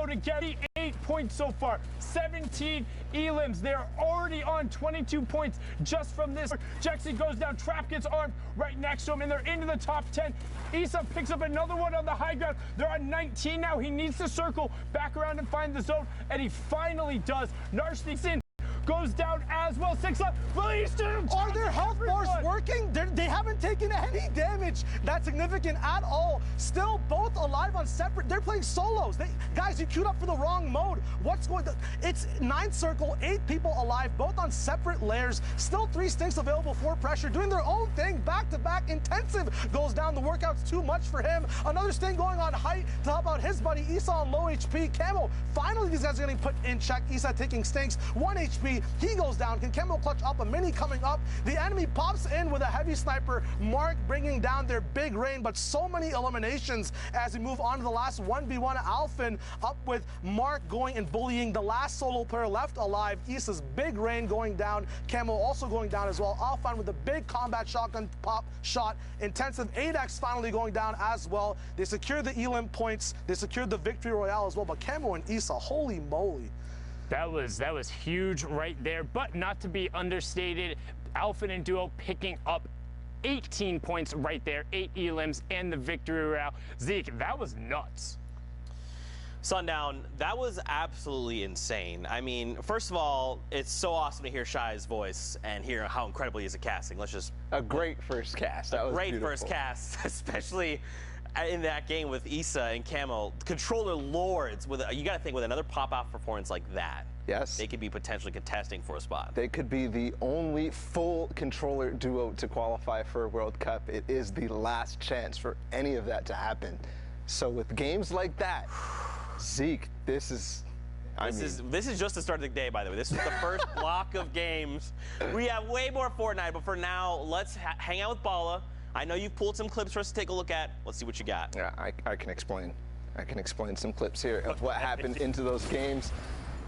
to get 8 points so far. 17 elims. They're already on 22 points just from this. Jexy goes down. Trap gets armed right next to him, and they're into the top 10. Issa picks up another one on the high ground. They're on 19 now. He needs to circle back around and find the zone, and he finally does. Nar sneaks in. Goes down as well. 6 left. Released him. Are their health bars working? They haven't taken any damage that's significant at all. Still both alive on separate. They're playing solos. Guys, you queued up for the wrong mode. What's going on? It's 9 circle, 8 people alive, both on separate layers. Still 3 stinks available for pressure, doing their own thing. Back-to-back intensive goes down. The workout's too much for him. Another sting going on height to help out his buddy Issa on low HP. Camo, finally these guys are getting put in check. Issa taking stinks. 1 HP. He goes down. Can Camo clutch up? A mini coming up. The enemy pops in with a heavy sniper. Mark bringing down their big rain, but so many eliminations as we move on to the last 1v1. Alphen up with Mark going and bullying the last solo player left alive. Issa's big rain going down. Camo also going down as well. Alphen with a big combat shotgun pop shot. Intensive 8x finally going down as well. They secured the elim points. They secured the victory royale as well, but Camo and Issa, holy moly. That was huge right there, but not to be understated. Alphen and Duo picking up 18 points right there, 8 elims and the victory royale. Zeke, that was nuts. Sundown, that was absolutely insane. I mean, first of all, it's so awesome to hear Shai's voice and hear how incredible he is at casting. Let's just... A great first cast. That was great beautiful. First cast, especially in that game with Issa and Camo. Controller lords, you got to think with another pop-out performance like that. Yes. They could be potentially contesting for a spot. They could be the only full controller duo to qualify for a World Cup. It is the last chance for any of that to happen. So with games like that, Zeke, this is just the start of the day, by the way. This is the first block of games. We have way more Fortnite, but for now, let's hang out with Bala. I know you've pulled some clips for us to take a look at. Let's see what you got. Yeah, I can explain. I can explain some clips here of what happened into those games.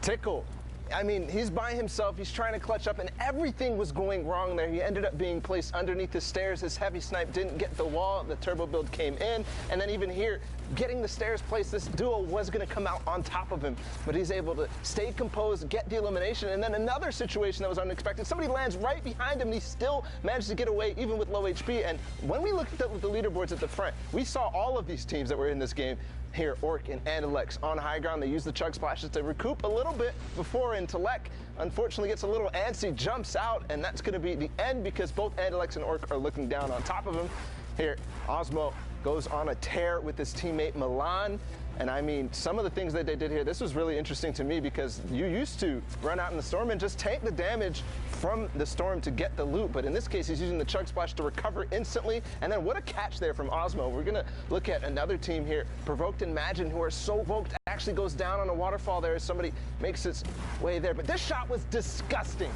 Tickle. I mean, he's by himself. He's trying to clutch up, and everything was going wrong there. He ended up being placed underneath the stairs. His heavy snipe didn't get the wall. The turbo build came in, and then even here, getting the stairs placed, this duo was going to come out on top of him, but he's able to stay composed, get the elimination, and then another situation that was unexpected. Somebody lands right behind him, and he still managed to get away, even with low HP. And when we looked at the leaderboards at the front, we saw all of these teams that were in this game here, Orc and Andalex on high ground. They use the chug splashes to recoup a little bit before Intellect unfortunately gets a little antsy, jumps out, and that's going to be the end because both Andalex and Orc are looking down on top of him. Here, Osmo goes on a tear with his teammate Milan. And I mean, some of the things that they did here, this was really interesting to me because you used to run out in the storm and just take the damage from the storm to get the loot. But in this case, he's using the chug splash to recover instantly. And then what a catch there from Osmo. We're going to look at another team here, Provoked and Imagine, who are so voked, actually goes down on a waterfall there as somebody makes its way there. But this shot was disgusting.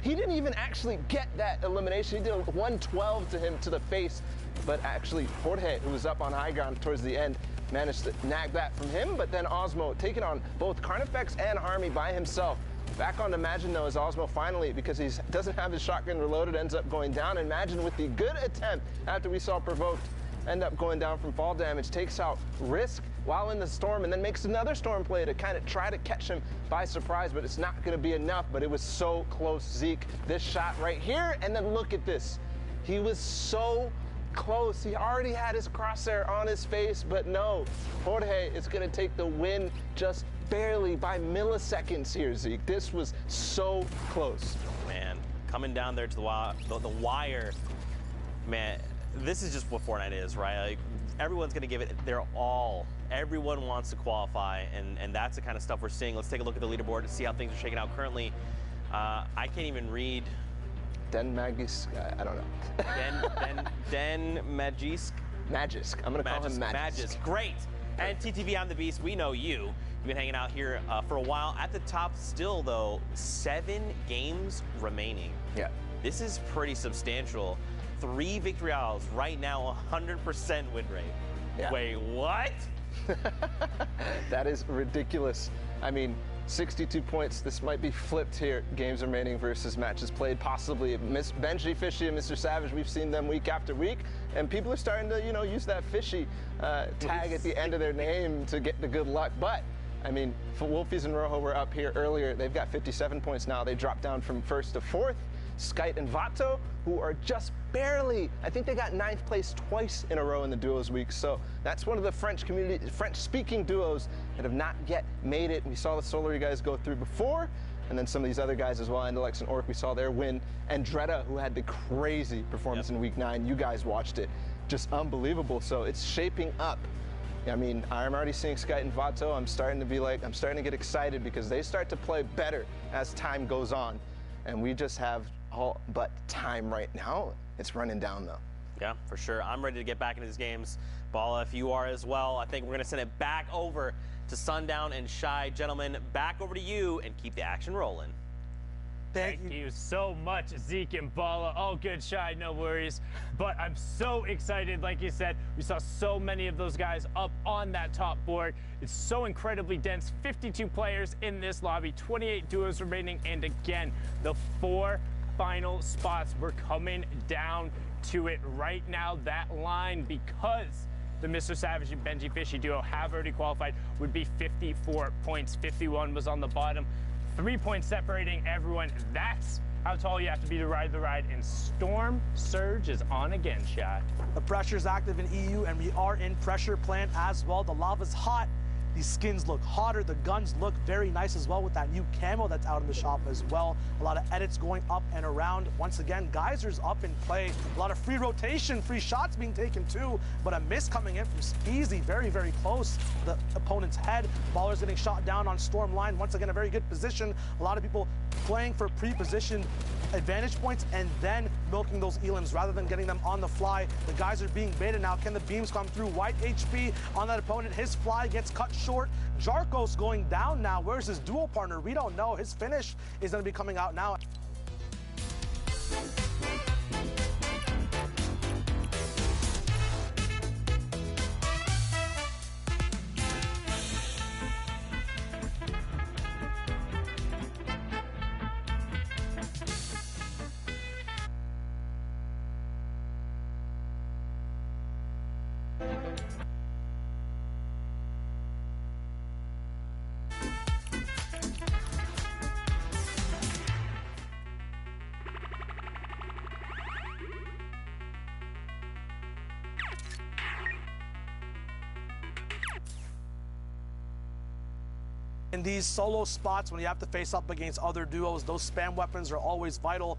He didn't even actually get that elimination. He did a 112 to him to the face. But actually, Jorge, who was up on high ground towards the end, managed to nag that from him, but then Osmo taking on both Carnifex and Harmy by himself. Back on Imagine though, as Osmo finally, because he doesn't have his shotgun reloaded, ends up going down. Imagine with the good attempt after we saw Provoked end up going down from fall damage, takes out Risk while in the storm, and then makes another storm play to kind of try to catch him by surprise, but it's not going to be enough. But it was so close, Zeke. This shot right here, and then look at this. He was so close. He already had his crosshair on his face, but no. Jorge is going to take the win just barely by milliseconds here, Zeke. This was so close. Man, coming down there to the wire, man, this is just what Fortnite is, right? Like, everyone's going to give it their all. Everyone wants to qualify, and that's the kind of stuff we're seeing. Let's take a look at the leaderboard and see how things are shaking out currently. I can't even read. Den Magisk, I don't know. Den Magisk? Magisk. I'm going to call him Magisk. Great. And TTV, I'm the Beast. We know you. You've been hanging out here for a while. At the top still, though, 7 games remaining. Yeah. This is pretty substantial. 3 victory royales right now, 100% win rate. Yeah. Wait, what? That is ridiculous. I mean, 62 points. This might be flipped here. Games remaining versus matches played. Possibly Miss Benji, Fishy, and Mr. Savage. We've seen them week after week, and people are starting to, use that Fishy tag at the end of their name to get the good luck. But I mean, Wolfies and Rojo were up here earlier. They've got 57 points now. They dropped down from 1st to 4th. Skite and Vato, who are just barely, I think they got 9th place twice in a row in the duos week. So that's one of the French-speaking duos that have not yet made it. We saw the Solary guys go through before, and then some of these other guys as well. Andalex and Orc, we saw their win. And Dreda, who had the crazy performance in week 9. You guys watched it. Just unbelievable. So it's shaping up. I mean, I'm already seeing Skite and Vato. I'm starting to get excited because they start to play better as time goes on. And we just have all but time right now. It's running down though. Yeah, for sure. I'm ready to get back into these games. Bala, if you are as well, I think we're going to send it back over to Sundown and Shy. Gentlemen, back over to you and keep the action rolling. Thank you so much, Zeke and Bala. All good, Shy, no worries. But I'm so excited, like you said. We saw so many of those guys up on that top board. It's so incredibly dense. 52 players in this lobby, 28 duos remaining, and again, the 4 final spots. We're coming down to it right now. That line, because the Mr. Savage and Benji Fishy duo have already qualified, would be 54 points. 51 was on the bottom. 3 points separating everyone. That's how tall you have to be to ride the ride. And Storm Surge is on again, Shy. The pressure's active in EU, and we are in pressure plant as well. The lava's hot. These skins look hotter. The guns look very nice as well with that new camo that's out in the shop as well. A lot of edits going up and around. Once again, Geyser's up in play. A lot of free rotation, free shots being taken too, but a miss coming in from Speezy, very, very close to the opponent's head. Baller's getting shot down on Storm line. Once again, a very good position. A lot of people playing for pre-positioned advantage points and then milking those elims rather than getting them on the fly. The guys are being baited now. Can the beams come through? White HP on that opponent. His fly gets cut short. Jarkos going down now. Where's his dual partner? We don't know. His finish is going to be coming out now. In these solo spots, when you have to face up against other duos, those spam weapons are always vital.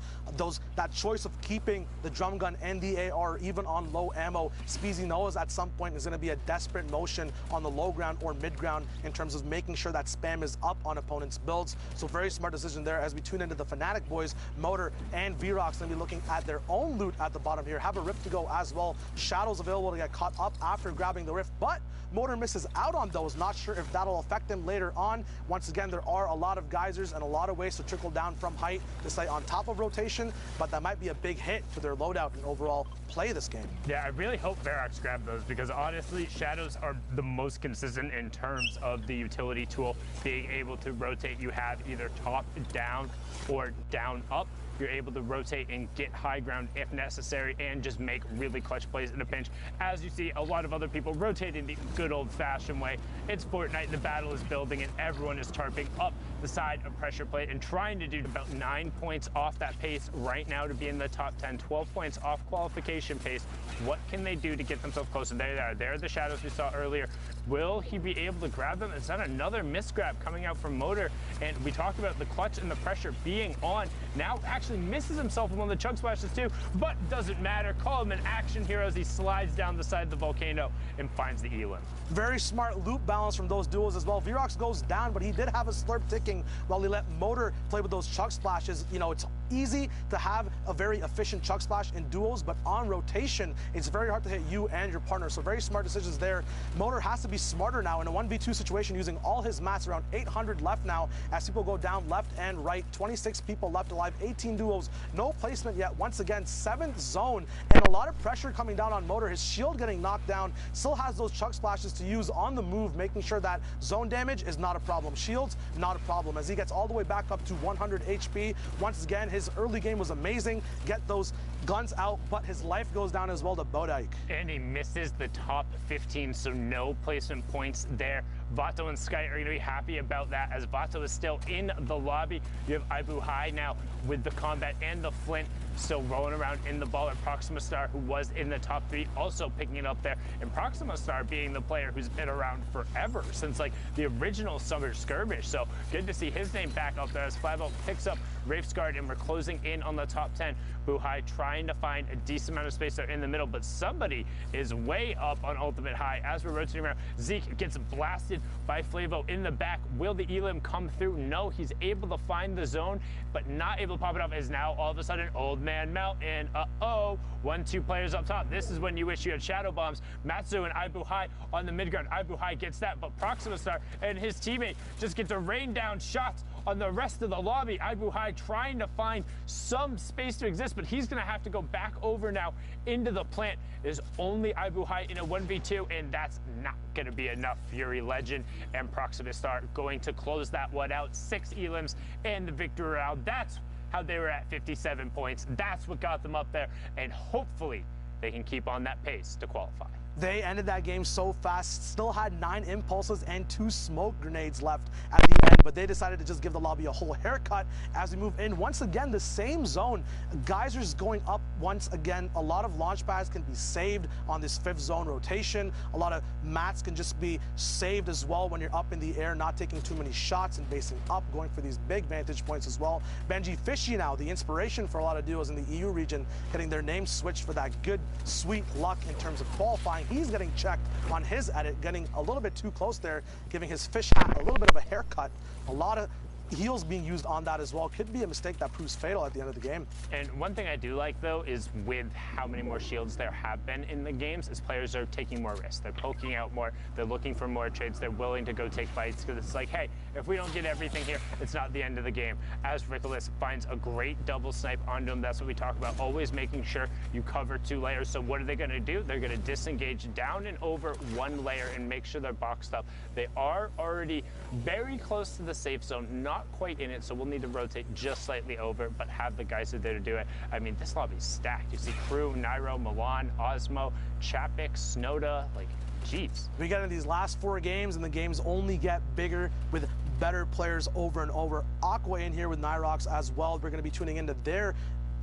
That choice of keeping the drum gun and the AR even on low ammo, Speezy knows at some point is going to be a desperate motion on the low ground or mid ground in terms of making sure that spam is up on opponents' builds. So very smart decision there as we tune into the Fnatic boys. Motor and Vrox going to be looking at their own loot at the bottom here. Have a rift to go as well. Shadows available to get caught up after grabbing the rift, but Motor misses out on those. Not sure if that'll affect him later on. Once again, there are a lot of geysers and a lot of ways to trickle down from height to stay on top of rotation, but that might be a big hit to their loadout and overall play this game. Yeah, I really hope Vrox grabbed those because honestly, Shadows are the most consistent in terms of the utility tool being able to rotate. You have either top down or down up. You're able to rotate and get high ground if necessary and just make really clutch plays in a pinch. As you see, a lot of other people rotating the good old-fashioned way. It's Fortnite, the battle is building, and everyone is tarping up the side of pressure plate and trying to do about 9 points off that pace right now to be in the top 10, 12 points off qualification pace. What can they do to get themselves closer? There they are. There are the Shadows we saw earlier. Will he be able to grab them? Is that another misgrab coming out from Motor? And we talked about the clutch and the pressure being on. Now actually misses himself with one of the chug splashes too, but doesn't matter. Call him an action hero as he slides down the side of the volcano and finds the Elim. Very smart loop balance from those duos as well. Vrox goes down, but he did have a slurp ticking while he let Motor play with those chug splashes. You know, it's easy to have a very efficient chug splash in duos, but on rotation, it's very hard to hit you and your partner. So very smart decisions there. Motor has to be smarter now in a 1v2 situation using all his mats, around 800 left now as people go down left and right. 26 people left alive, 18 duos, no placement yet. Once again, 7th zone and a lot of pressure coming down on Motor. His shield getting knocked down, still has those chug splashes to use on the move, making sure that zone damage is not a problem. Shields, not a problem as he gets all the way back up to 100 HP. Once again, his early game was amazing. Get those guns out, but his life goes down as well to Bodike. And he misses the top 15, so no placement points there. Vato and Sky are going to be happy about that, as Vato is still in the lobby. You have Ibu High now with the combat and the Flint still rolling around in the ball, and Proxima Star, who was in the top 3, also picking it up there. And Proxima Star being the player who's been around forever, since like the original Summer Skirmish. So good to see his name back up there as Flavo picks up Wraith's Guard, and we're closing in on the top 10. Buhai trying to find a decent amount of space there in the middle, but somebody is way up on Ultimate High as we're rotating around. Zeke gets blasted by Flavo in the back. Will the Elim come through? No, he's able to find the zone, but not able to pop it off, as now all of a sudden Old Man Mountain, 1-2 players up top. This is when you wish you had Shadow Bombs. Matsu and Ibu High on the mid ground. Ibu High gets that, but Proxima Star and his teammate just get to rain down shots on the rest of the lobby. Ibu High trying to find some space to exist, but he's gonna have to go back over now into the plant. There's only Ibu High in a 1v2, and that's not gonna be enough. Fury Legend and Proxima Star going to close that one out. 6 elims and the victory round. That's how they were at 57 points. That's what got them up there, and hopefully they can keep on that pace to qualify. They ended that game so fast, still had 9 impulses and 2 smoke grenades left at the end, but they decided to just give the lobby a whole haircut as we move in. Once again, the same zone. Geysers going up once again. A lot of launch pads can be saved on this 5th zone rotation. A lot of mats can just be saved as well when you're up in the air, not taking too many shots and basing up, going for these big vantage points as well. Benji Fishy now, the inspiration for a lot of duos in the EU region, getting their name switched for that good, sweet luck in terms of qualifying. He's getting checked on his edit, getting a little bit too close there, giving his fish hat a little bit of a haircut. A lot of heals being used on that as well. Could be a mistake that proves fatal at the end of the game. And one thing I do like, though, is with how many more shields there have been in the games, is players are taking more risks. They're poking out more. They're looking for more trades. They're willing to go take fights, because it's like, hey, if we don't get everything here, it's not the end of the game. As Ricolas finds a great double snipe onto him, that's what we talk about, always making sure you cover 2 layers. So what are they going to do? They're going to disengage down and over 1 layer and make sure they're boxed up. They are already very close to the safe zone, not quite in it, so we'll need to rotate just slightly over, but have the guys there to do it. I mean, this lobby's stacked. You see Crew, Nairo, Milan, Osmo, Chapik, Snowda, like, jeez. We get in these last 4 games, and the games only get bigger with better players over and over. Aqua in here with Nyrox as well. We're going to be tuning into their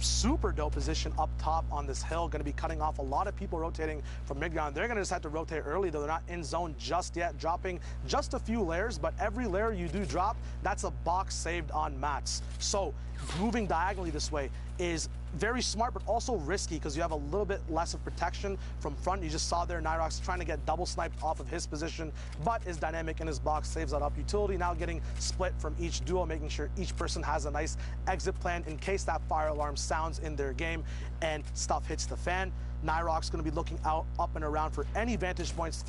super dope position up top on this hill. Going to be cutting off a lot of people rotating from mid ground. They're going to just have to rotate early, though. They're not in zone just yet, dropping just a few layers, but every layer you do drop, that's a box saved on mats. So moving diagonally this way is very smart, but also risky, because you have a little bit less of protection from front. You just saw there Nyrox trying to get double sniped off of his position, but is dynamic in his box, saves that up. Utility now getting split from each duo, making sure each person has a nice exit plan in case that fire alarm sounds in their game and stuff hits the fan. Nyrox going to be looking out, up and around for any vantage points.